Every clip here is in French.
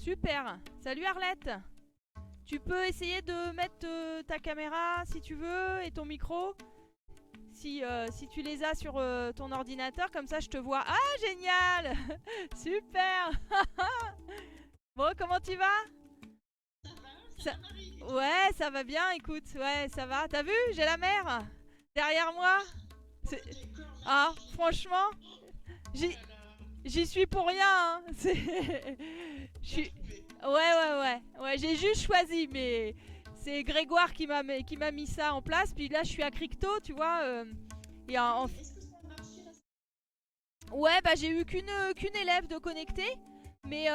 Super. Salut Arlette. Tu peux essayer de mettre ta caméra si tu veux et ton micro. Si tu les as sur ton ordinateur, comme ça je te vois. Ah, génial. Super. Bon, comment tu vas? Ça va, ça Ça- va Marie? Et toi? Ouais, ça va bien, écoute. Ouais, ça va. T'as vu? J'ai la mer derrière moi. Oh, C'est- le décor Ah, magnifique! franchement, Oh j'y là là, j'y suis pour rien, hein. Je bien suis... trouvé. Ouais, j'ai juste choisi, mais c'est Grégoire qui m'a mis ça en place. Puis là, je suis à Cricto, tu vois. Et Ah oui, est-ce que ça a marché là? ouais, bah j'ai eu qu'une élève de connectée. Mais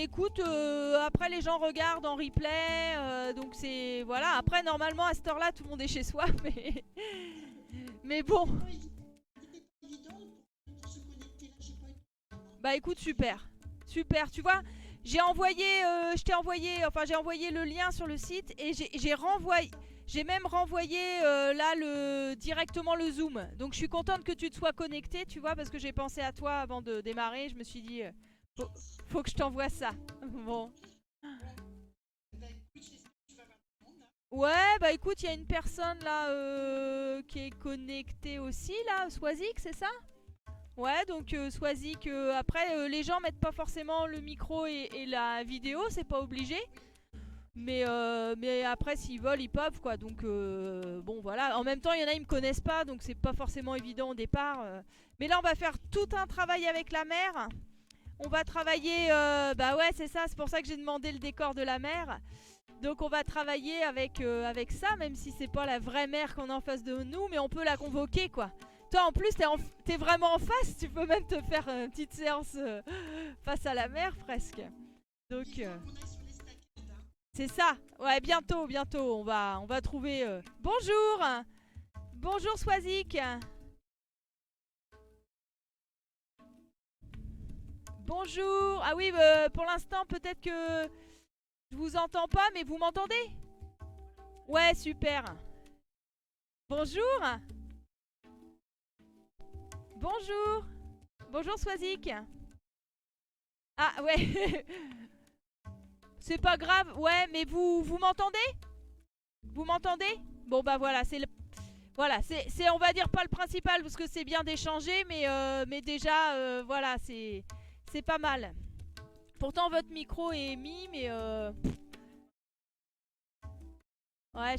écoute, après les gens regardent en replay, donc c'est voilà. Après normalement à cette heure-là tout le monde est chez soi, mais bon. C'était pas évident pour se connecter là, j'ai pas eu. Bah écoute, super. Super, tu vois, j'ai envoyé le lien sur le site et j'ai même renvoyé là directement le Zoom. Donc je suis contente que tu te sois connecté, tu vois, parce que j'ai pensé à toi avant de démarrer. Je me suis dit, faut, faut que je t'envoie ça. Bon. Bon, bah écoute, j'espère que tu vas avoir du monde, hein. Ouais, bah écoute, il y a une personne là qui est connectée aussi, là, Swazik, c'est ça? Ouais, donc Swazik, après, les gens mettent pas forcément le micro et la vidéo, c'est pas obligé. Mais après, s'ils veulent, ils peuvent, quoi. Donc, bon, voilà. En même temps, il y en a, ils me connaissent pas, donc c'est pas forcément évident au départ. Mais là, on va faire tout un travail avec la mer. On va travailler, bah ouais, c'est ça, c'est pour ça que j'ai demandé le décor de la mer. Donc, on va travailler avec ça, même si c'est pas la vraie mer qu'on a en face de nous, mais on peut la convoquer, quoi. Toi, en plus, t'es vraiment en face, tu peux même te faire une petite séance face à la mer, presque. Donc, Il faut qu'on aille sur les stackades, hein. c'est ça. Ouais, bientôt, bientôt, on va trouver. Bonjour, bonjour Swazik. Bonjour. Ah oui, pour l'instant, peut-être que je vous entends pas, mais vous m'entendez? Ouais, super. Bonjour, bonjour, bonjour Swazik. Ah ouais, c'est pas grave. Ouais, mais vous m'entendez? Vous m'entendez? Bon bah voilà, voilà, c'est on va dire pas le principal parce que c'est bien d'échanger, mais déjà voilà, c'est pas mal. Pourtant votre micro est mis, mais ouais,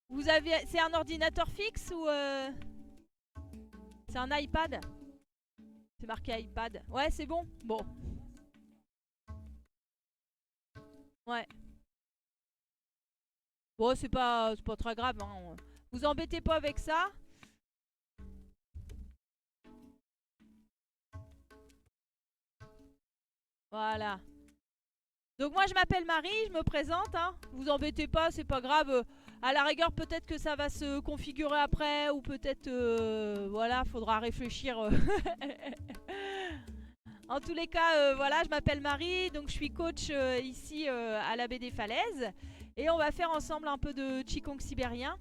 vous avez, c'est un ordinateur fixe ou c'est un iPad? C'est marqué iPad. Ouais, c'est bon. Bon, ouais. Bon, c'est pas très grave. Hein. Vous embêtez pas avec ça. Voilà. Donc moi je m'appelle Marie, je me présente, hein. Vous embêtez pas, c'est pas grave. À la rigueur peut-être que ça va se configurer après ou peut-être voilà, faudra réfléchir. En tous les cas, voilà, je m'appelle Marie, donc je suis coach ici à la baie des Falaises et on va faire ensemble un peu de Qigong sibérien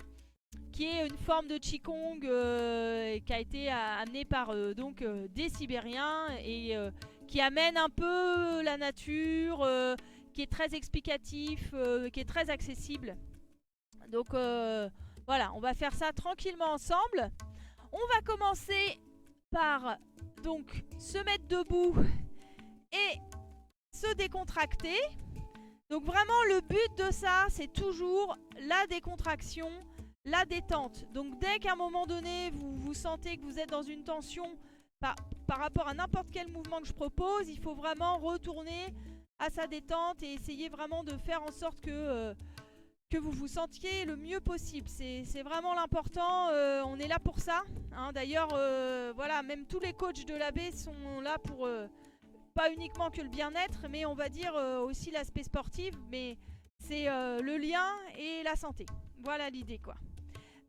qui est une forme de Qigong qui a été amenée par des Sibériens et qui amène un peu la nature, qui est très explicatif, qui est très accessible. Donc voilà, on va faire ça tranquillement ensemble. On va commencer par donc se mettre debout et se décontracter. Donc vraiment le but de ça, c'est toujours la décontraction, la détente. Donc dès qu'à un moment donné, vous sentez que vous êtes dans une tension par rapport à n'importe quel mouvement que je propose, il faut vraiment retourner à sa détente et essayer vraiment de faire en sorte que vous vous sentiez le mieux possible. C'est vraiment l'important. On est là pour ça. Hein. D'ailleurs, voilà, même tous les coachs de l'AB sont là pour pas uniquement que le bien-être, mais on va dire aussi l'aspect sportif. Mais c'est le lien et la santé. Voilà l'idée, quoi.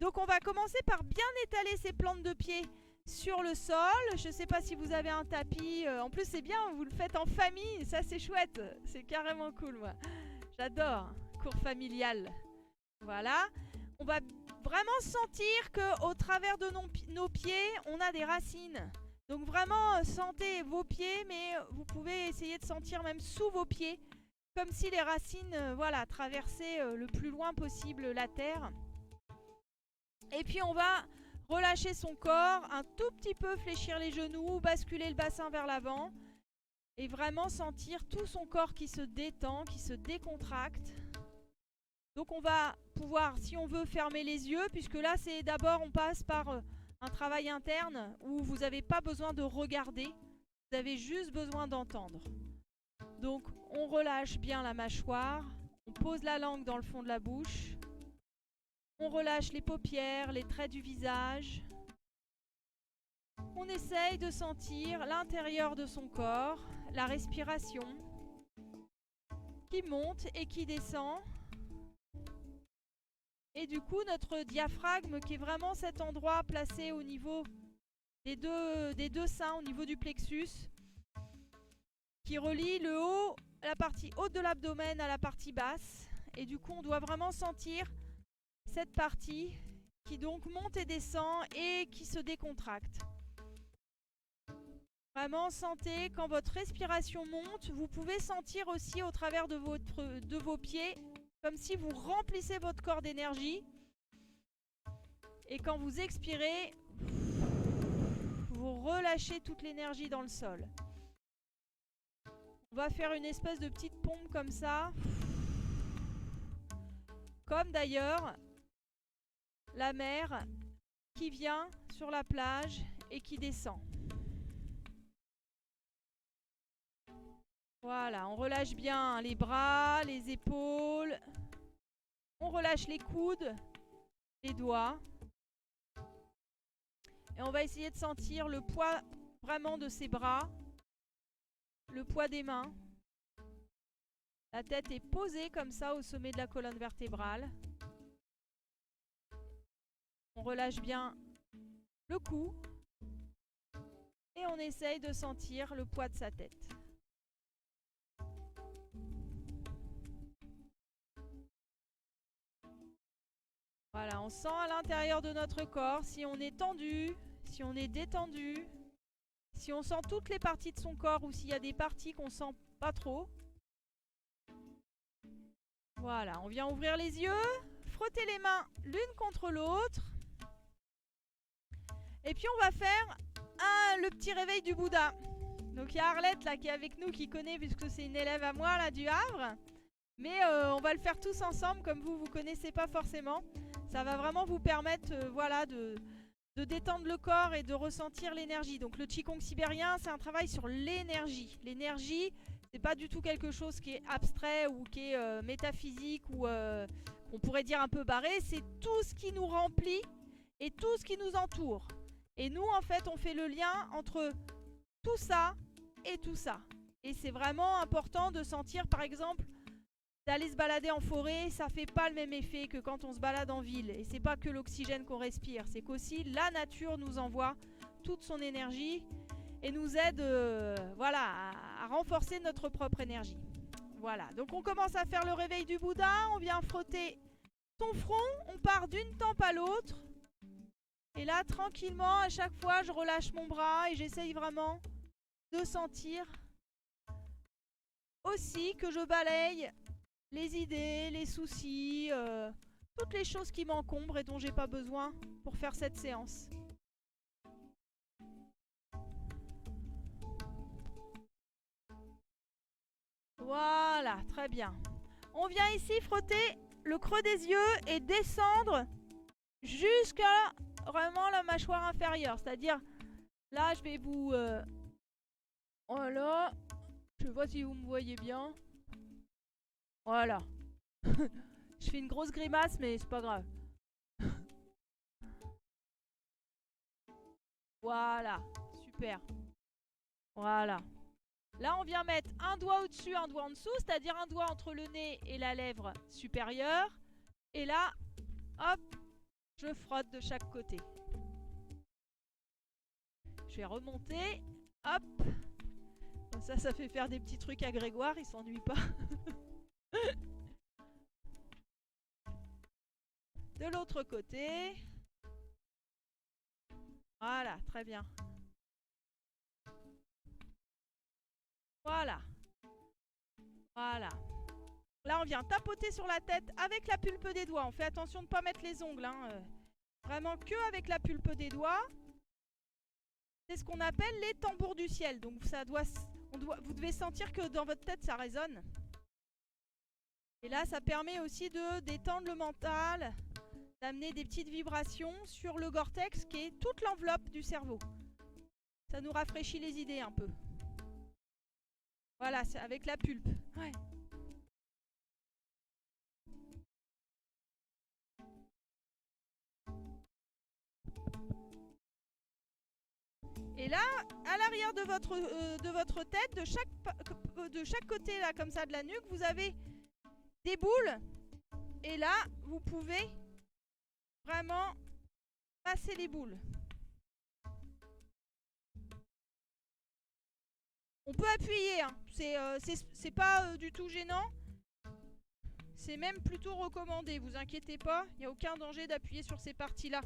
Donc, on va commencer par bien étaler ses plantes de pied sur le sol. Je ne sais pas si vous avez un tapis. En plus, c'est bien, vous le faites en famille. Ça, c'est chouette. C'est carrément cool, moi. J'adore. Cours familial. Voilà. On va vraiment sentir qu'au travers de nos pieds, on a des racines. Donc vraiment, sentez vos pieds, mais vous pouvez essayer de sentir même sous vos pieds, comme si les racines voilà, traversaient le plus loin possible la terre. Et puis on va relâcher son corps, un tout petit peu fléchir les genoux, basculer le bassin vers l'avant. Et vraiment sentir tout son corps qui se détend, qui se décontracte. Donc on va pouvoir, si on veut, fermer les yeux, puisque là, c'est d'abord, on passe par un travail interne où vous n'avez pas besoin de regarder, vous avez juste besoin d'entendre. Donc on relâche bien la mâchoire, on pose la langue dans le fond de la bouche, on relâche les paupières, les traits du visage. On essaye de sentir l'intérieur de son corps, la respiration qui monte et qui descend. Et du coup, notre diaphragme, qui est vraiment cet endroit placé au niveau des deux seins, au niveau du plexus, qui relie le haut, la partie haute de l'abdomen à la partie basse. Et du coup, on doit vraiment sentir cette partie qui donc monte et descend et qui se décontracte. Vraiment, sentez quand votre respiration monte. Vous pouvez sentir aussi au travers de vos pieds, comme si vous remplissez votre corps d'énergie. Et quand vous expirez, vous relâchez toute l'énergie dans le sol. On va faire une espèce de petite pompe comme ça. Comme d'ailleurs la mer qui vient sur la plage et qui descend. Voilà, on relâche bien les bras, les épaules. On relâche les coudes, les doigts. Et on va essayer de sentir le poids vraiment de ses bras, le poids des mains. La tête est posée comme ça au sommet de la colonne vertébrale. On relâche bien le cou. Et on essaye de sentir le poids de sa tête. Voilà, on sent à l'intérieur de notre corps si on est tendu, si on est détendu, si on sent toutes les parties de son corps ou s'il y a des parties qu'on sent pas trop. Voilà, on vient ouvrir les yeux, frotter les mains l'une contre l'autre. Et puis on va faire le petit réveil du Bouddha. Donc il y a Arlette là qui est avec nous, qui connaît puisque c'est une élève à moi là du Havre. Mais on va le faire tous ensemble, comme vous connaissez pas forcément. Ça va vraiment vous permettre voilà, de détendre le corps et de ressentir l'énergie. Donc le Qigong sibérien, c'est un travail sur l'énergie. L'énergie, c'est pas du tout quelque chose qui est abstrait ou qui est métaphysique ou qu'on pourrait dire un peu barré. C'est tout ce qui nous remplit et tout ce qui nous entoure. Et nous, en fait, on fait le lien entre tout ça et tout ça. Et c'est vraiment important de sentir, par exemple, d'aller se balader en forêt, ça fait pas le même effet que quand on se balade en ville. Et c'est pas que l'oxygène qu'on respire, c'est qu'aussi la nature nous envoie toute son énergie et nous aide voilà, à renforcer notre propre énergie. Voilà, donc on commence à faire le réveil du Bouddha, on vient frotter son front, on part d'une tempe à l'autre. Et là, tranquillement, à chaque fois, je relâche mon bras et j'essaye vraiment de sentir aussi que je balaye les idées, les soucis, toutes les choses qui m'encombrent et dont j'ai pas besoin pour faire cette séance. Voilà, très bien. On vient ici frotter le creux des yeux et descendre jusqu'à vraiment la mâchoire inférieure. C'est-à-dire, là, je vais vous... voilà. Je sais pas si vous me voyez bien. Voilà. Je fais une grosse grimace, mais c'est pas grave. Voilà. Super. Voilà. Là, on vient mettre un doigt au-dessus, un doigt en dessous, c'est-à-dire un doigt entre le nez et la lèvre supérieure. Et là, hop, je frotte de chaque côté. Je vais remonter. Hop. Comme ça fait faire des petits trucs à Grégoire, il s'ennuie pas. De l'autre côté. Voilà, très bien. Voilà. Voilà. Là, on vient tapoter sur la tête avec la pulpe des doigts. On fait attention de ne pas mettre les ongles. Hein. Vraiment que avec la pulpe des doigts. C'est ce qu'on appelle les tambours du ciel. Donc vous devez sentir que dans votre tête, ça résonne. Et là, ça permet aussi de détendre le mental, d'amener des petites vibrations sur le cortex qui est toute l'enveloppe du cerveau. Ça nous rafraîchit les idées un peu. Voilà, c'est avec la pulpe. Ouais. Et là, à l'arrière de votre tête, de chaque côté là, comme ça, de la nuque, vous avez des boules. Et là, vous pouvez vraiment passer les boules. On peut appuyer, hein. C'est pas du tout gênant. C'est même plutôt recommandé, vous inquiétez pas. Il n'y a aucun danger d'appuyer sur ces parties-là.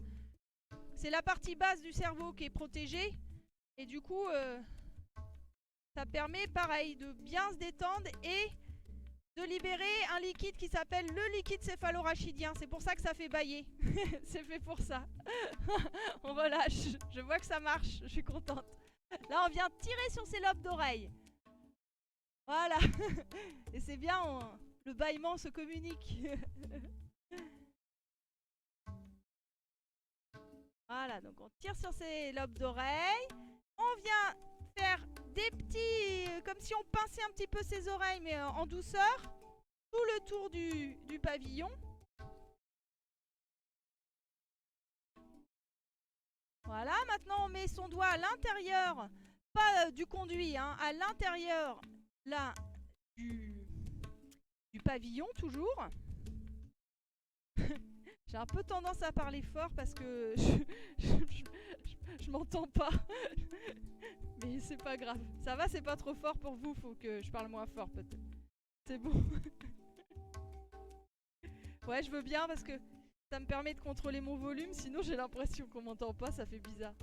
C'est la partie basse du cerveau qui est protégée. Et du coup, ça permet, pareil, de bien se détendre et de libérer un liquide qui s'appelle le liquide céphalorachidien. C'est pour ça que ça fait bâiller. C'est fait pour ça. On relâche. Je vois que ça marche. Je suis contente. Là, on vient tirer sur ses lobes d'oreille. Voilà. Et c'est bien, le bâillement se communique. Voilà, donc on tire sur ses lobes d'oreille. On vient faire des petits... comme si on pinçait un petit peu ses oreilles, mais en douceur. Tout le tour du pavillon. Voilà, maintenant on met son doigt à l'intérieur, pas du conduit, hein, à l'intérieur là du pavillon toujours. J'ai un peu tendance à parler fort parce que je m'entends pas. Mais c'est pas grave. Ça va, c'est pas trop fort pour vous, faut que je parle moins fort peut-être. C'est bon. Ouais, je veux bien parce que ça me permet de contrôler mon volume, sinon j'ai l'impression qu'on m'entend pas, ça fait bizarre.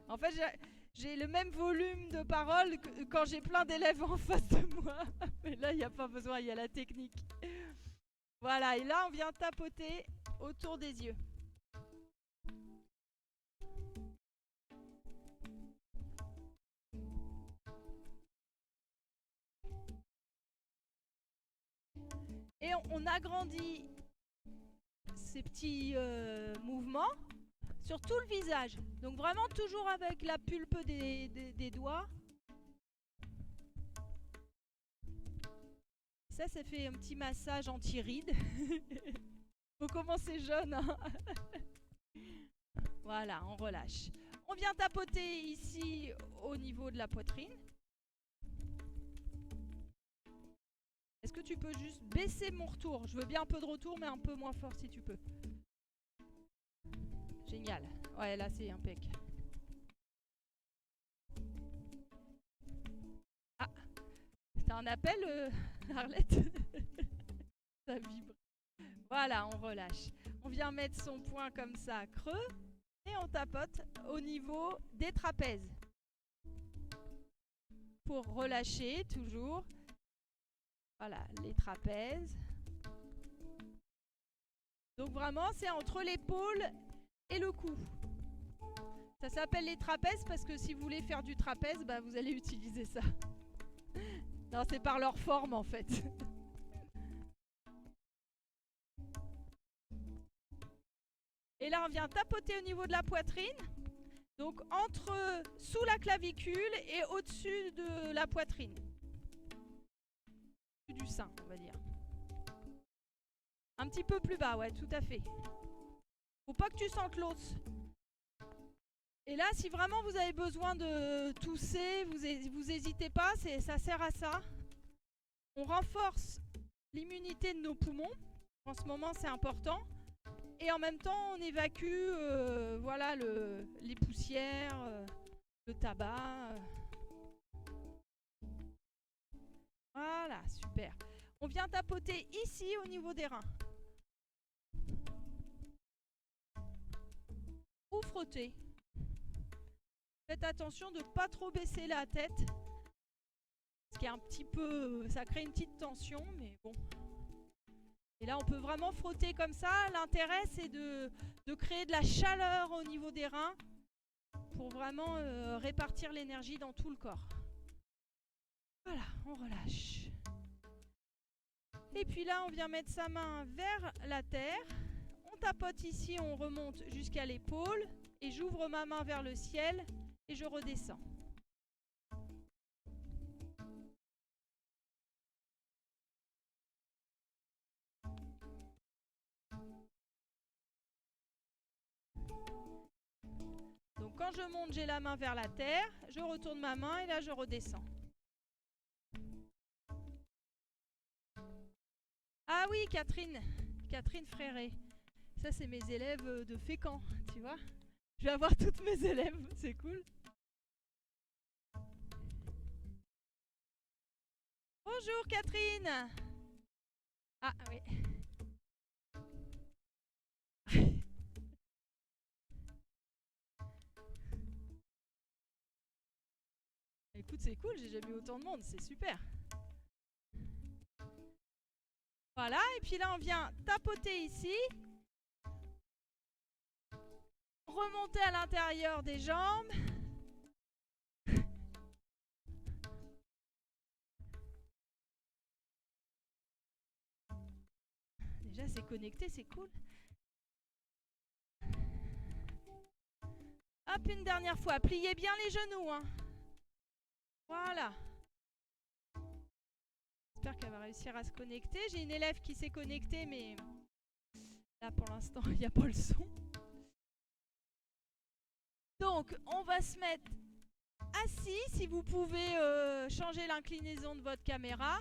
En fait, j'ai le même volume de parole que quand j'ai plein d'élèves en face de moi. Mais là, il n'y a pas besoin, il y a la technique. Voilà, et là, on vient tapoter autour des yeux. Et on agrandit ces petits mouvements sur tout le visage. Donc vraiment toujours avec la pulpe des doigts. Ça fait un petit massage anti-rides. Faut commencer jeune. Hein. Voilà, on relâche. On vient tapoter ici au niveau de la poitrine. Est-ce que tu peux juste baisser mon retour? Je veux bien un peu de retour, mais un peu moins fort si tu peux. Génial. Ouais, là c'est impec. Ah, c'est un appel, Arlette. Ça vibre. Voilà, on relâche. On vient mettre son poing comme ça, creux, et on tapote au niveau des trapèzes. Pour relâcher, toujours. Voilà, les trapèzes. Donc vraiment, c'est entre l'épaule et le cou. Ça s'appelle les trapèzes parce que si vous voulez faire du trapèze, bah, vous allez utiliser ça. Non, c'est par leur forme en fait. Et là, on vient tapoter au niveau de la poitrine. Donc sous la clavicule et au-dessus de la poitrine. Du sein, on va dire. Un petit peu plus bas, ouais, tout à fait. Faut pas que tu sentes l'os. Et là, si vraiment vous avez besoin de tousser, vous hésitez pas, ça sert à ça. On renforce l'immunité de nos poumons. En ce moment, c'est important. Et en même temps, on évacue voilà, les poussières, le tabac. Voilà, super. On vient tapoter ici au niveau des reins. Ou frotter. Faites attention de ne pas trop baisser la tête. Ce qui est un petit peu... ça crée une petite tension, mais bon. Et là, on peut vraiment frotter comme ça. L'intérêt, c'est de créer de la chaleur au niveau des reins pour vraiment répartir l'énergie dans tout le corps. Voilà, on relâche. Et puis là, on vient mettre sa main vers la terre. On tapote ici, on remonte jusqu'à l'épaule. Et j'ouvre ma main vers le ciel et je redescends. Donc quand je monte, j'ai la main vers la terre. Je retourne ma main et là, je redescends. Ah oui, Catherine Fréré. Ça, c'est mes élèves de Fécamp, tu vois. Je vais avoir toutes mes élèves, c'est cool. Bonjour Catherine. Ah oui. Écoute, c'est cool, j'ai jamais eu autant de monde, c'est super. Voilà, et puis là on vient tapoter ici. Remonter à l'intérieur des jambes. Déjà c'est connecté, c'est cool. Hop, une dernière fois. Pliez bien les genoux. Hein. Voilà. J'espère qu'elle va réussir à se connecter. J'ai une élève qui s'est connectée, mais là pour l'instant il n'y a pas le son. Donc on va se mettre assis. Si vous pouvez changer l'inclinaison de votre caméra.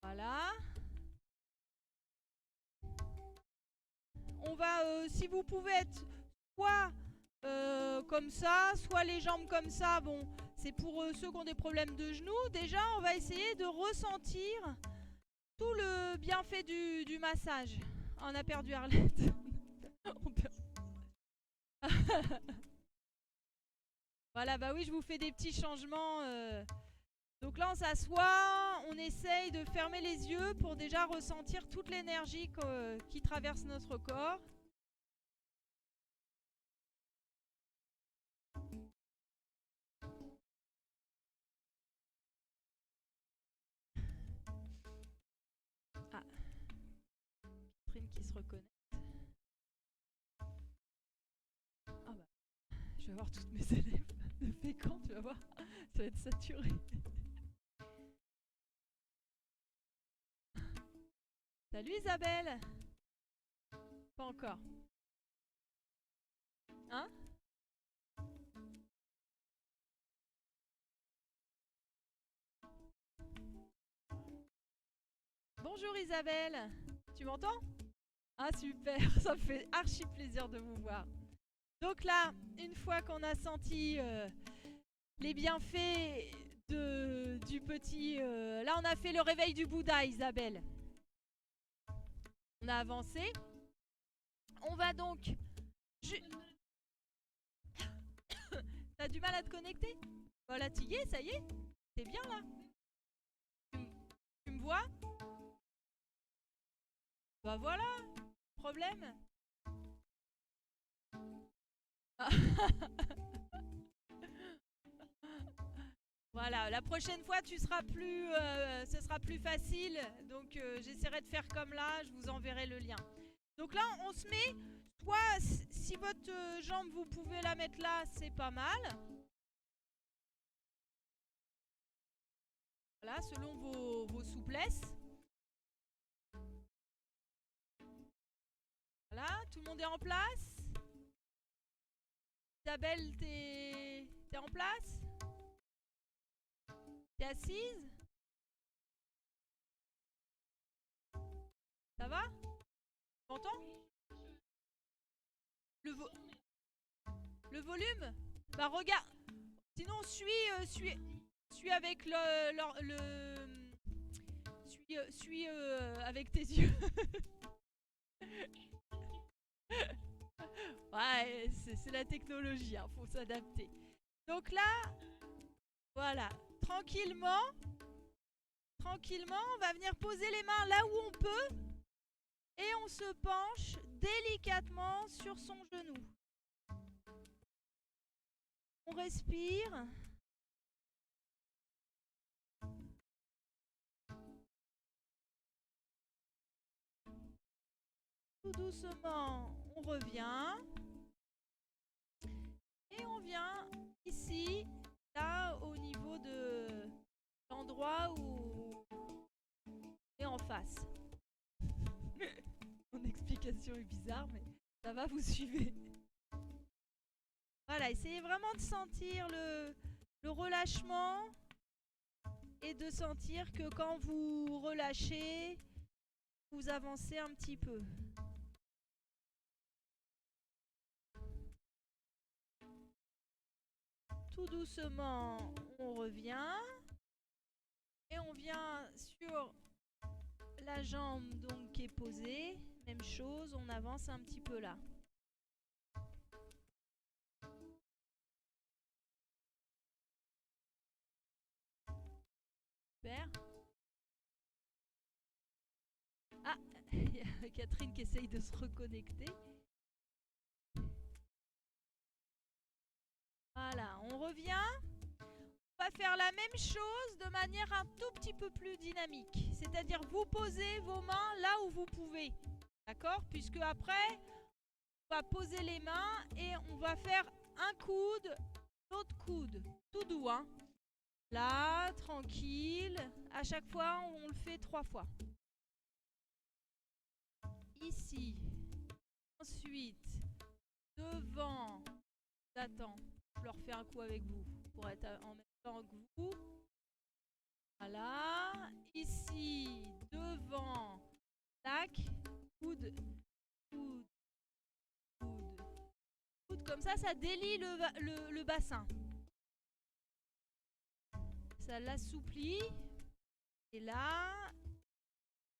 Voilà. On va, si vous pouvez être soit comme ça, soit les jambes comme ça. Bon, c'est pour ceux qui ont des problèmes de genoux. Déjà, on va essayer de ressentir tout le bienfait du massage. On a perdu Arlette. Voilà, bah oui, je vous fais des petits changements. Donc là, on s'assoit, on essaye de fermer les yeux pour déjà ressentir toute l'énergie qui traverse notre corps. Ah, Catherine qui se reconnecte. Ah bah, je vais voir toutes mes élèves de Fécamp, tu vas voir, ça va être saturé. Salut Isabelle. Pas encore. Hein? Bonjour Isabelle. Tu m'entends? Ah super, ça me fait archi plaisir de vous voir. Donc là, une fois qu'on a senti les bienfaits du petit... là on a fait le réveil du Bouddha Isabelle. On a avancé. On va donc... T'as du mal à te connecter? Voilà, tu y es, ça y est? T'es bien là? Tu me vois? Bah voilà, problème. Voilà, la prochaine fois ce sera plus facile. Donc j'essaierai de faire comme là, je vous enverrai le lien. Donc là, on se met, soit si votre jambe, vous pouvez la mettre là, c'est pas mal. Voilà, selon vos souplesses. Voilà, tout le monde est en place. Isabelle, t'es en place? T'es assise? Ça va? Tu m'entends? Le volume? Bah regarde. Sinon suis avec suis avec tes yeux. Ouais, c'est la technologie, hein, faut s'adapter. Donc là, voilà, tranquillement, on va venir poser les mains là où on peut et on se penche délicatement sur son genou. On respire. Tout doucement, on revient. Et on vient ici, là, au niveau de l'endroit où on est en face. Mon explication est bizarre, mais ça va, vous suivez. Voilà, essayez vraiment de sentir le relâchement et de sentir que quand vous relâchez, vous avancez un petit peu. Tout doucement, on revient et on vient sur la jambe donc qui est posée. Même chose, on avance un petit peu là. Super. Ah, il y a Catherine qui essaye de se reconnecter. Voilà, on revient. On va faire la même chose de manière un tout petit peu plus dynamique. C'est-à-dire vous posez vos mains là où vous pouvez. D'accord? Puisque après, on va poser les mains et on va faire un coude, l'autre coude. Tout doux, hein? Là, tranquille. À chaque fois, on le fait 3 fois. Ici. Ensuite, devant. J'attends. Je leur fais un coup avec vous pour être en même temps que vous. Voilà. Ici, devant. Tac. Coude. Coude. Coude. Coude. Comme ça délie le bassin. Ça l'assouplit. Et là.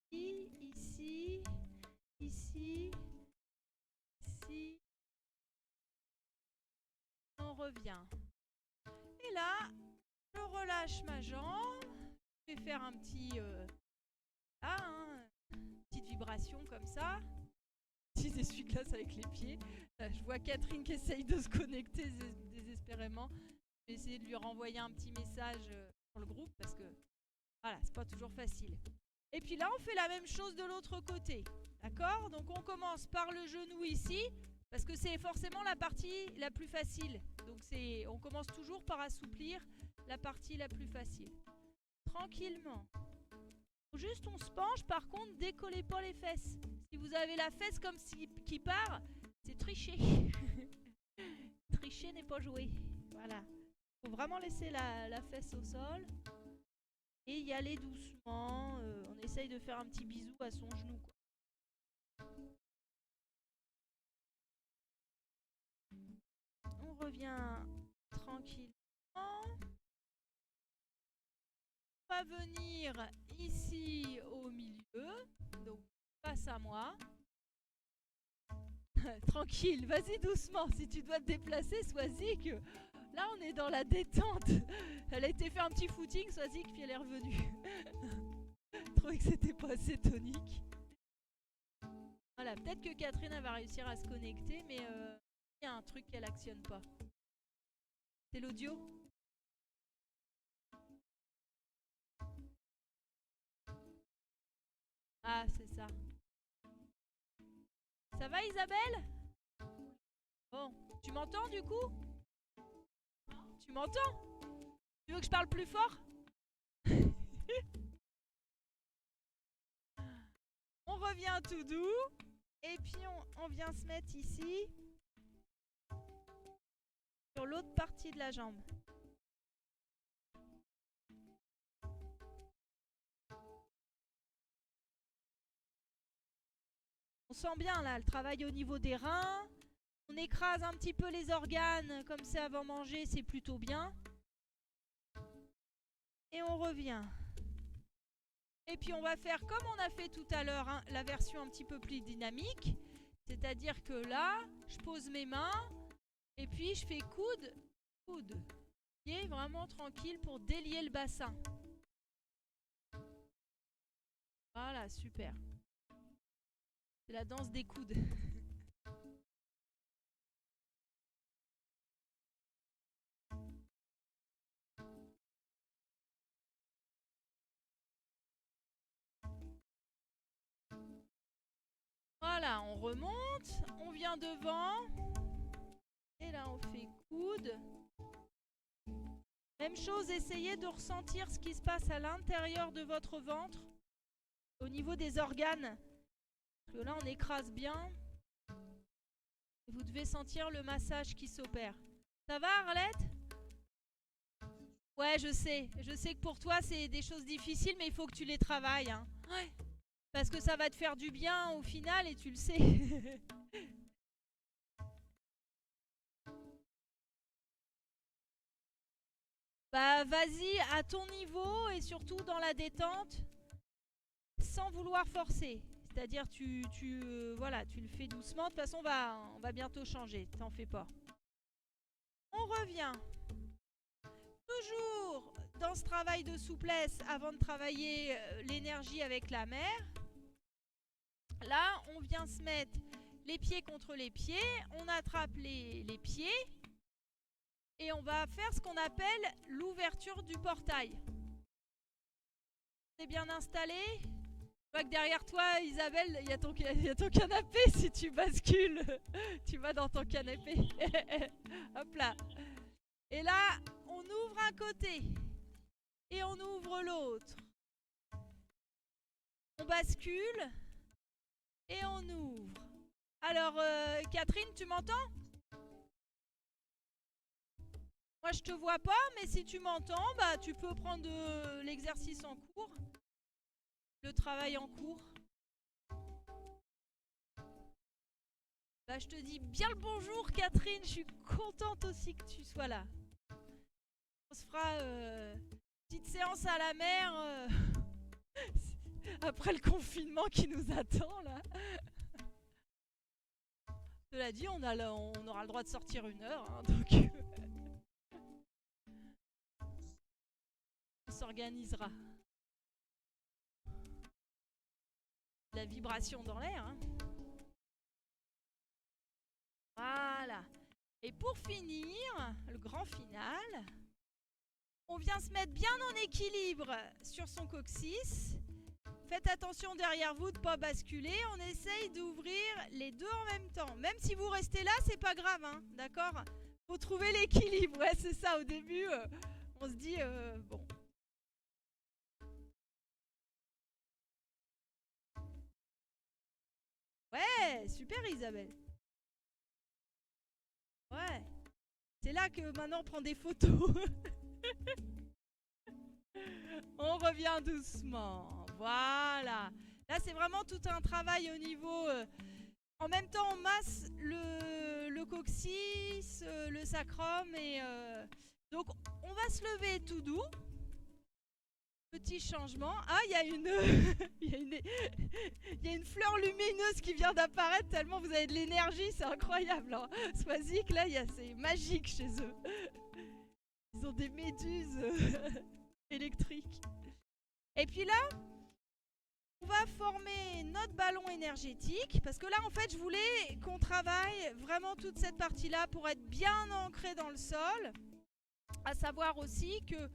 Ici. Ici. Ici. On revient. Et là, je relâche ma jambe. Je vais faire un petit... petite vibration comme ça. Petit essuie-glace avec les pieds. Là, je vois Catherine qui essaye de se connecter désespérément. Je vais essayer de lui renvoyer un petit message sur le groupe parce que voilà, c'est pas toujours facile. Et puis là, on fait la même chose de l'autre côté. D'accord? Donc on commence par le genou ici. Parce que c'est forcément la partie la plus facile. Donc on commence toujours par assouplir la partie la plus facile. Tranquillement. Juste on se penche, par contre, décollez pas les fesses. Si vous avez la fesse comme qui part, c'est tricher. Tricher n'est pas jouer. Voilà. Faut vraiment laisser la fesse au sol. Et y aller doucement. On essaye de faire un petit bisou à son genou, quoi. On revient tranquillement. On va venir ici au milieu. Donc face à moi. Tranquille, vas-y doucement. Si tu dois te déplacer, sois-y que là on est dans la détente. Elle a été faire un petit footing, sois-y que puis elle est revenue. Je trouvais que c'était pas assez tonique. Voilà, peut-être que Catherine elle va réussir à se connecter, mais il y a un truc qu'elle actionne pas. C'est l'audio. Ah, c'est ça. Ça va Isabelle? Bon, tu m'entends du coup? Tu m'entends? Tu veux que je parle plus fort? On revient tout doux. Et puis on vient se mettre ici. Sur l'autre partie de la jambe. On sent bien là le travail au niveau des reins. On écrase un petit peu les organes comme c'est avant manger, c'est plutôt bien. Et on revient. Et puis on va faire comme on a fait tout à l'heure, hein, la version un petit peu plus dynamique. C'est-à-dire que là, je pose mes mains et puis je fais coude Coude. Pied vraiment tranquille pour délier le bassin. Voilà, super. C'est la danse des coudes. Voilà, on remonte, on vient devant. Et là, on fait coude. Même chose, essayez de ressentir ce qui se passe à l'intérieur de votre ventre, au niveau des organes. Parce que là, on écrase bien. Et vous devez sentir le massage qui s'opère. Ça va, Arlette? Ouais, je sais. Je sais que pour toi, c'est des choses difficiles, mais il faut que tu les travailles. Hein. Ouais. Parce que ça va te faire du bien au final, et tu le sais. Bah, vas-y à ton niveau et surtout dans la détente, sans vouloir forcer. C'est-à-dire, voilà, tu le fais doucement. De toute façon, on va bientôt changer. T'en fais pas. On revient. Toujours dans ce travail de souplesse avant de travailler l'énergie avec la mer. Là, on vient se mettre les pieds contre les pieds. On attrape les pieds. Et on va faire ce qu'on appelle l'ouverture du portail. C'est bien installé? Je vois que derrière toi, Isabelle, il y a ton canapé. Si tu bascules, tu vas dans ton canapé. Hop là. Et là, on ouvre un côté. Et on ouvre l'autre. On bascule. Et on ouvre. Alors, Catherine, tu m'entends? Moi, je te vois pas, mais si tu m'entends, bah, tu peux prendre l'exercice en cours. Le travail en cours. Bah, je te dis bien le bonjour, Catherine. Je suis contente aussi que tu sois là. On se fera petite séance à la mer après le confinement qui nous attend, là. Cela dit, on aura le droit de sortir 1 heure, hein, donc... on s'organisera. La vibration dans l'air. Hein. Voilà. Et pour finir, le grand final, on vient se mettre bien en équilibre sur son coccyx. Faites attention derrière vous de ne pas basculer. On essaye d'ouvrir les deux en même temps. Même si vous restez là, c'est pas grave. Hein, d'accord? Faut trouver l'équilibre. Ouais, c'est ça. Au début, on se dit, bon... Ouais, super Isabelle. Ouais. C'est là que maintenant on prend des photos. On revient doucement. Voilà. Là, c'est vraiment tout un travail au niveau... en même temps, on masse le coccyx, le sacrum. Et, donc, on va se lever tout doux. Petit changement. Ah, il y a une fleur lumineuse qui vient d'apparaître tellement vous avez de l'énergie, c'est incroyable. Hein. Swazik, là, c'est magique chez eux. Ils ont des méduses électriques. Et puis là, on va former notre ballon énergétique. Parce que là, en fait, je voulais qu'on travaille vraiment toute cette partie-là pour être bien ancré dans le sol. À savoir aussi que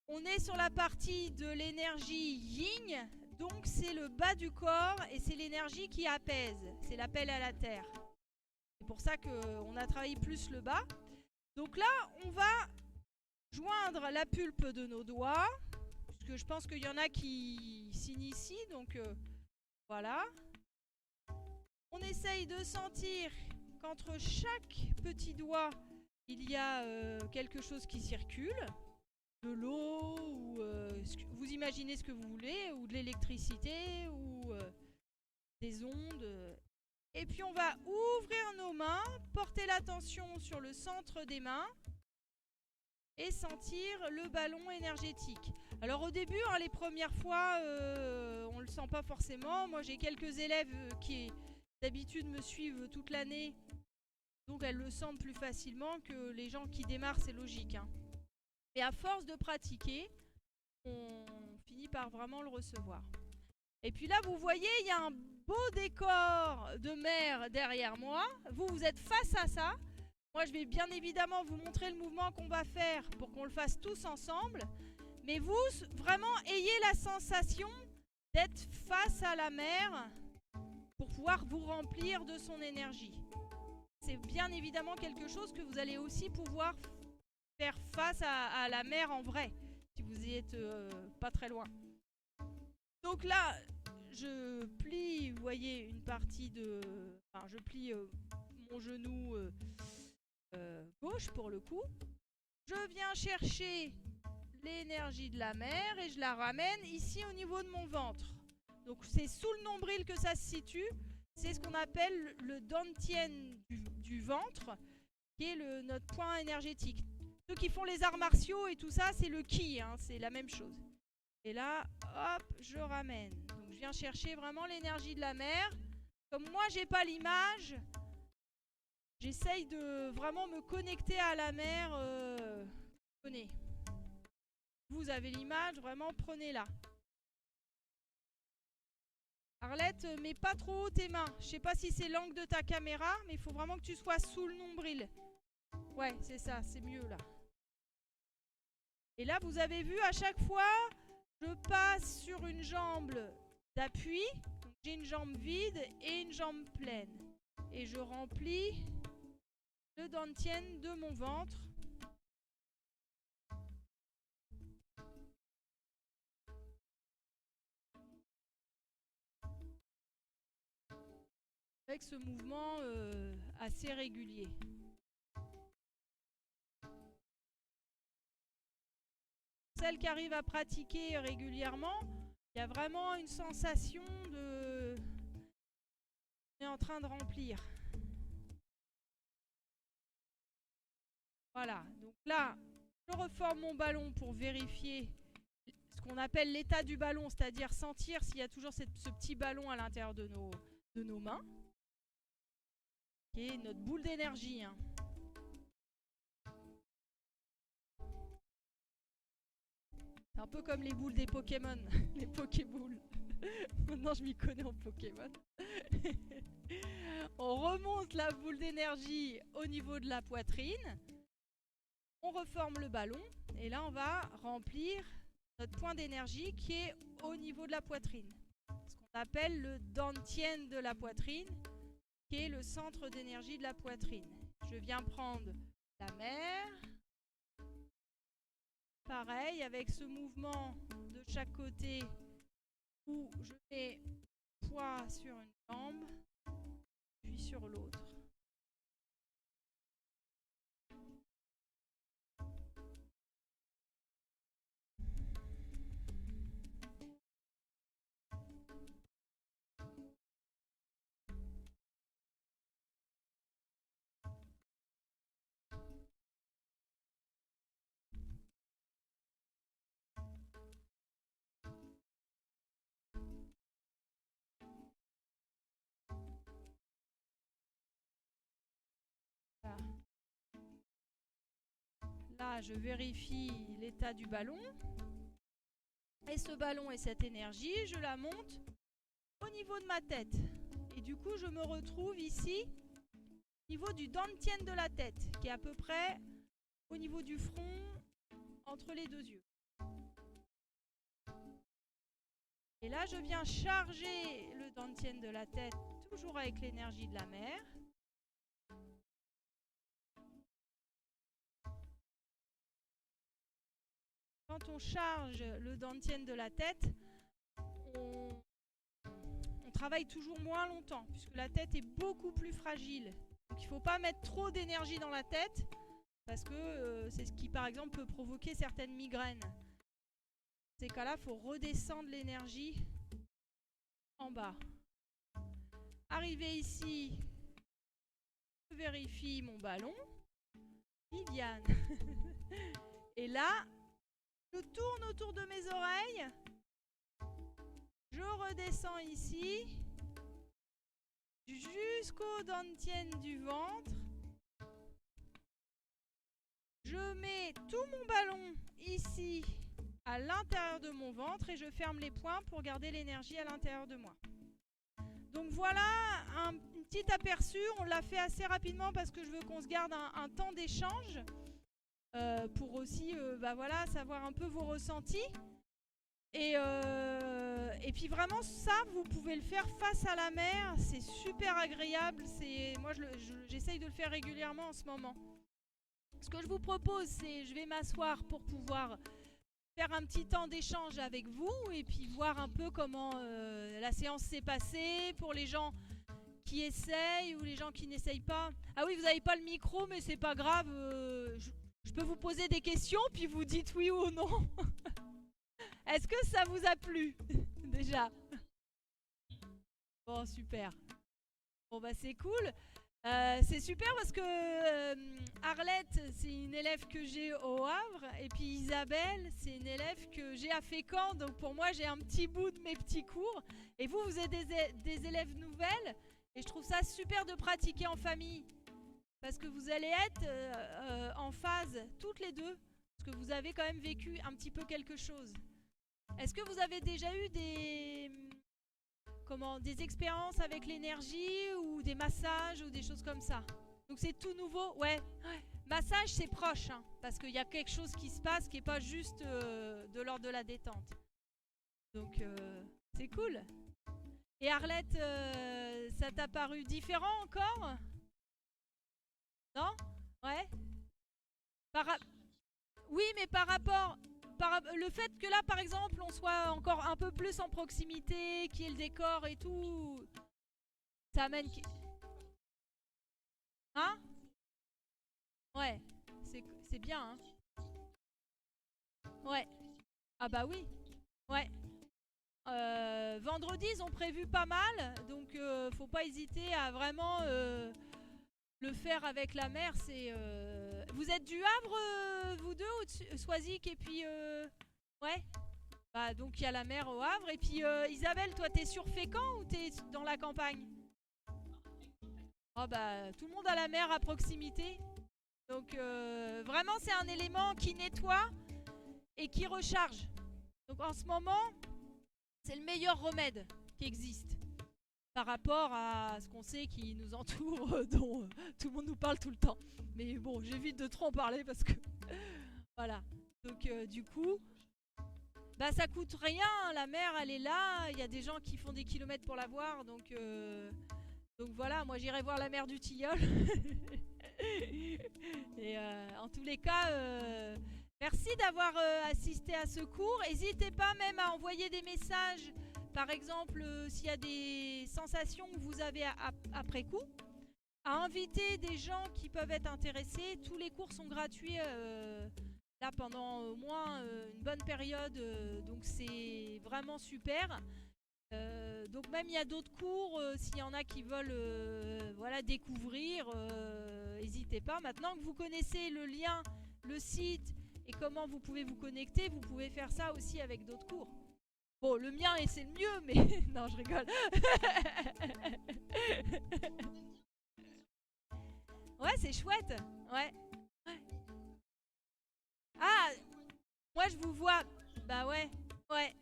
on est sur la partie de l'énergie yin, donc c'est le bas du corps et c'est l'énergie qui apaise. C'est l'appel à la terre. C'est pour ça qu'on a travaillé plus le bas. Donc là, on va joindre la pulpe de nos doigts, puisque je pense qu'il y en a qui s'initient, donc voilà. On essaye de sentir qu'entre chaque petit doigt, il y a quelque chose qui circule. De l'eau, ou vous imaginez ce que vous voulez, ou de l'électricité, ou des ondes. Et puis on va ouvrir nos mains, porter l'attention sur le centre des mains et sentir le ballon énergétique. Alors au début, hein, les premières fois, on ne le sent pas forcément. Moi j'ai quelques élèves qui d'habitude me suivent toute l'année Donc elles le sentent plus facilement que les gens qui démarrent, c'est logique. Hein. Et à force de pratiquer, on finit par vraiment le recevoir. Et puis là, vous voyez, il y a un beau décor de mer derrière moi. Vous, vous êtes face à ça. Moi, je vais bien évidemment vous montrer le mouvement qu'on va faire pour qu'on le fasse tous ensemble. Mais vous, vraiment, ayez la sensation d'être face à la mer pour pouvoir vous remplir de son énergie. C'est bien évidemment quelque chose que vous allez aussi pouvoir faire face à la mer en vrai, si vous y êtes pas très loin. Donc là, je plie, vous voyez, une partie de... Enfin, je plie mon genou gauche pour le coup. Je viens chercher l'énergie de la mer et je la ramène ici au niveau de mon ventre. Donc c'est sous le nombril que ça se situe. C'est ce qu'on appelle le dantian du ventre, qui est notre point énergétique. Ceux qui font les arts martiaux et tout ça, c'est le ki, hein, c'est la même chose. Et là, hop, je ramène. Donc je viens chercher vraiment l'énergie de la mer. Comme moi, j'ai pas l'image, j'essaye de vraiment me connecter à la mer. Prenez. Vous avez l'image, vraiment, prenez-la. Arlette, mets pas trop haut tes mains. Je sais pas si c'est l'angle de ta caméra, mais il faut vraiment que tu sois sous le nombril. Ouais, c'est ça, c'est mieux là. Et là, vous avez vu, à chaque fois, je passe sur une jambe d'appui. J'ai une jambe vide et une jambe pleine. Et je remplis le dantian de mon ventre. Avec ce mouvement assez régulier. Celles qui arrivent à pratiquer régulièrement, il y a vraiment une sensation de... On est en train de remplir. Voilà, donc là, je reforme mon ballon pour vérifier ce qu'on appelle l'état du ballon, c'est-à-dire sentir s'il y a toujours ce petit ballon à l'intérieur de nos mains, qui est notre boule d'énergie. Hein. C'est un peu comme les boules des Pokémon, les Pokéboules. Maintenant, je m'y connais en Pokémon. On remonte la boule d'énergie au niveau de la poitrine. On reforme le ballon. Et là, on va remplir notre point d'énergie qui est au niveau de la poitrine. Ce qu'on appelle le dantian de la poitrine, qui est le centre d'énergie de la poitrine. Je viens prendre la mer. Pareil, avec ce mouvement de chaque côté où je mets poids sur une jambe, puis sur l'autre. Là, je vérifie l'état du ballon. Et ce ballon et cette énergie, je la monte au niveau de ma tête. Et du coup, je me retrouve ici, au niveau du dantian de la tête, qui est à peu près au niveau du front, entre les deux yeux. Et là, je viens charger le dantian de la tête, toujours avec l'énergie de la mer. Quand on charge le dantian de la tête, on travaille toujours moins longtemps, puisque la tête est beaucoup plus fragile. Donc il ne faut pas mettre trop d'énergie dans la tête, parce que c'est ce qui, par exemple, peut provoquer certaines migraines. Dans ces cas-là, il faut redescendre l'énergie en bas. Arrivé ici, je vérifie mon ballon. Viviane. Et là, je tourne autour de mes oreilles. Je redescends ici jusqu'au dantian du ventre Je mets tout mon ballon ici à l'intérieur de mon ventre et je ferme les poings pour garder l'énergie à l'intérieur de moi. Donc voilà un petit aperçu. On l'a fait assez rapidement parce que je veux qu'on se garde un temps d'échange pour aussi voilà, savoir un peu vos ressentis. Et puis vraiment ça, vous pouvez le faire face à la mer. C'est super agréable. Moi j'essaye de le faire régulièrement en ce moment. Ce que je vous propose, c'est je vais m'asseoir pour pouvoir faire un petit temps d'échange avec vous et puis voir un peu comment la séance s'est passée pour les gens qui essayent ou les gens qui n'essayent pas. Ah oui, vous n'avez pas le micro, mais c'est pas grave. Je peux vous poser des questions puis vous dites oui ou non. Est-ce que ça vous a plu déjà? Bon, super. Bon bah c'est cool. C'est super parce que Arlette, c'est une élève que j'ai au Havre. Et puis Isabelle, c'est une élève que j'ai à Fécamp. Donc pour moi, j'ai un petit bout de mes petits cours. Et vous, vous êtes des élèves nouvelles. Et je trouve ça super de pratiquer en famille. Parce que vous allez être en phase toutes les deux. Parce que vous avez quand même vécu un petit peu quelque chose. Est-ce que vous avez déjà eu des expériences avec l'énergie ou des massages ou des choses comme ça? Donc c'est tout nouveau, ouais. Massage, c'est proche, hein, parce qu'il y a quelque chose qui se passe qui n'est pas juste de l'ordre de la détente. Donc c'est cool. Et Arlette, ça t'a paru différent encore? Non? Ouais. Oui, mais par rapport... le fait que là, par exemple, on soit encore un peu plus en proximité, qu'il y ait le décor et tout, ça amène... Hein? Ouais, c'est bien, hein? Ouais. Ah bah oui. Ouais. Vendredi, ils ont prévu pas mal, donc faut pas hésiter à vraiment le faire avec la mer. Vous êtes du Havre, vous deux, ou de Soisic, et puis... Ouais. Bah, donc il y a la mer au Havre. Et puis Isabelle, toi t'es sur Fécamp ou t'es dans la campagne? Oh bah tout le monde a la mer à proximité. Donc vraiment c'est un élément qui nettoie et qui recharge. Donc en ce moment, c'est le meilleur remède qui existe par rapport à ce qu'on sait qui nous entoure, dont tout le monde nous parle tout le temps. Mais bon, j'évite de trop en parler parce que... voilà. Donc du coup... Bah ça coûte rien, la mer elle est là, il y a des gens qui font des kilomètres pour la voir, donc voilà, moi j'irai voir la mer du Tilleul. Et en tous les cas, merci d'avoir assisté à ce cours. N'hésitez pas même à envoyer des messages, par exemple s'il y a des sensations que vous avez après coup, à inviter des gens qui peuvent être intéressés. Tous les cours sont gratuits. Là pendant au moins une bonne période, donc c'est vraiment super. Donc même il y a d'autres cours, s'il y en a qui veulent voilà, découvrir, n'hésitez pas. Maintenant que vous connaissez le lien, le site et comment vous pouvez vous connecter, vous pouvez faire ça aussi avec d'autres cours. Bon, le mien et c'est le mieux, mais non, je rigole. Ouais, c'est chouette. Ouais. Ah, moi je vous vois. Bah ouais, ouais.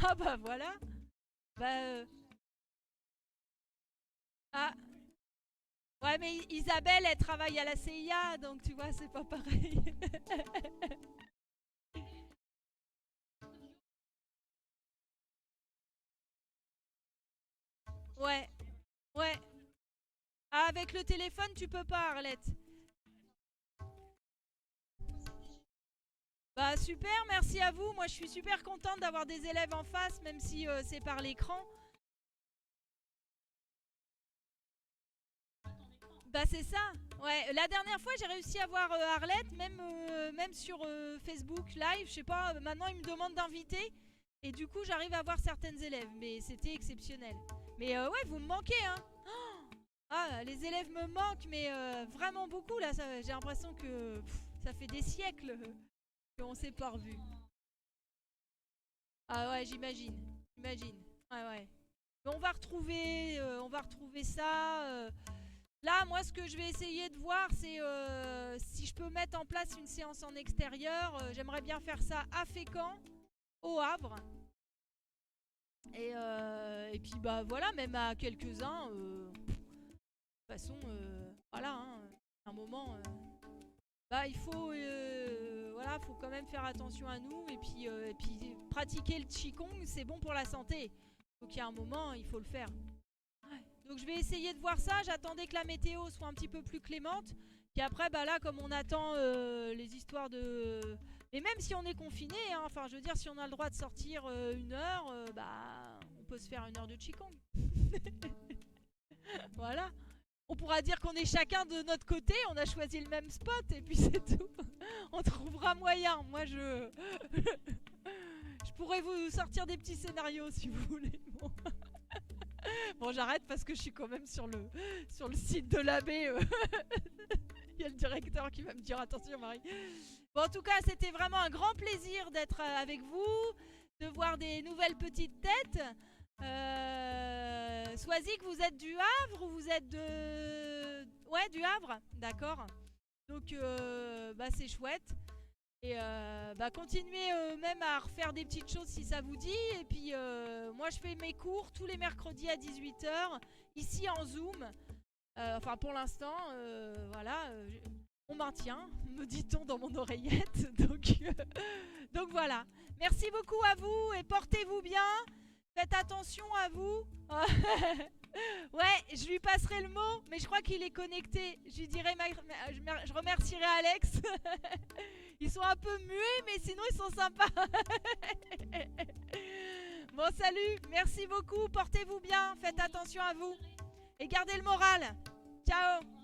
Ah bah voilà. Bah ah. Ouais, mais Isabelle, elle travaille à la CIA, donc tu vois, c'est pas pareil. Ouais, ouais. Ah, avec le téléphone, tu peux pas, Arlette. Bah super, merci à vous. Moi, je suis super contente d'avoir des élèves en face, même si c'est par l'écran. Bah c'est ça. Ouais, la dernière fois, j'ai réussi à voir Arlette, même sur Facebook Live. Je sais pas, maintenant, il me demande d'inviter. Et du coup, j'arrive à voir certaines élèves. Mais c'était exceptionnel. Mais ouais, vous me manquez, hein. Ah, les élèves me manquent, mais vraiment beaucoup, là. J'ai l'impression que ça fait des siècles qu'on s'est pas revus. Ah ouais, j'imagine. J'imagine. Ouais, ouais. Mais on va retrouver ça. Là, moi, ce que je vais essayer de voir, c'est si je peux mettre en place une séance en extérieur. J'aimerais bien faire ça à Fécamp, au Havre. Et puis, bah voilà, même à quelques-uns. De toute façon, voilà, hein, à un moment, bah, il faut, voilà, faut quand même faire attention à nous. Et puis pratiquer le Qigong, c'est bon pour la santé. Donc, il y a un moment, il faut le faire. Donc je vais essayer de voir ça, j'attendais que la météo soit un petit peu plus clémente. Puis après, bah là, comme on attend les histoires de... Mais même si on est confiné, hein, enfin je veux dire, si on a le droit de sortir 1 heure, bah on peut se faire 1 heure de Qigong. Voilà. On pourra dire qu'on est chacun de notre côté, on a choisi le même spot et puis c'est tout. On trouvera moyen. Moi je... je pourrais vous sortir des petits scénarios si vous voulez. Bon. Bon, j'arrête parce que je suis quand même sur le site de l'abbé. Il y a le directeur qui va me dire attention, Marie. Bon, en tout cas, c'était vraiment un grand plaisir d'être avec vous, de voir des nouvelles petites têtes. Soisic, vous êtes du Havre ou vous êtes de... Ouais, du Havre, d'accord. Donc, bah, c'est chouette. Et bah continuez même à refaire des petites choses si ça vous dit. Et puis moi je fais mes cours tous les mercredis à 18h ici en Zoom. Enfin pour l'instant, voilà, on maintient, me dit-on dans mon oreillette. Donc voilà. Merci beaucoup à vous et portez-vous bien. Faites attention à vous. Ouais, je lui passerai le mot, mais je crois qu'il est connecté. Je lui dirai, je remercierai Alex. Ils sont un peu muets, mais sinon ils sont sympas. Bon, salut, merci beaucoup, portez-vous bien, faites attention à vous. Et gardez le moral. Ciao.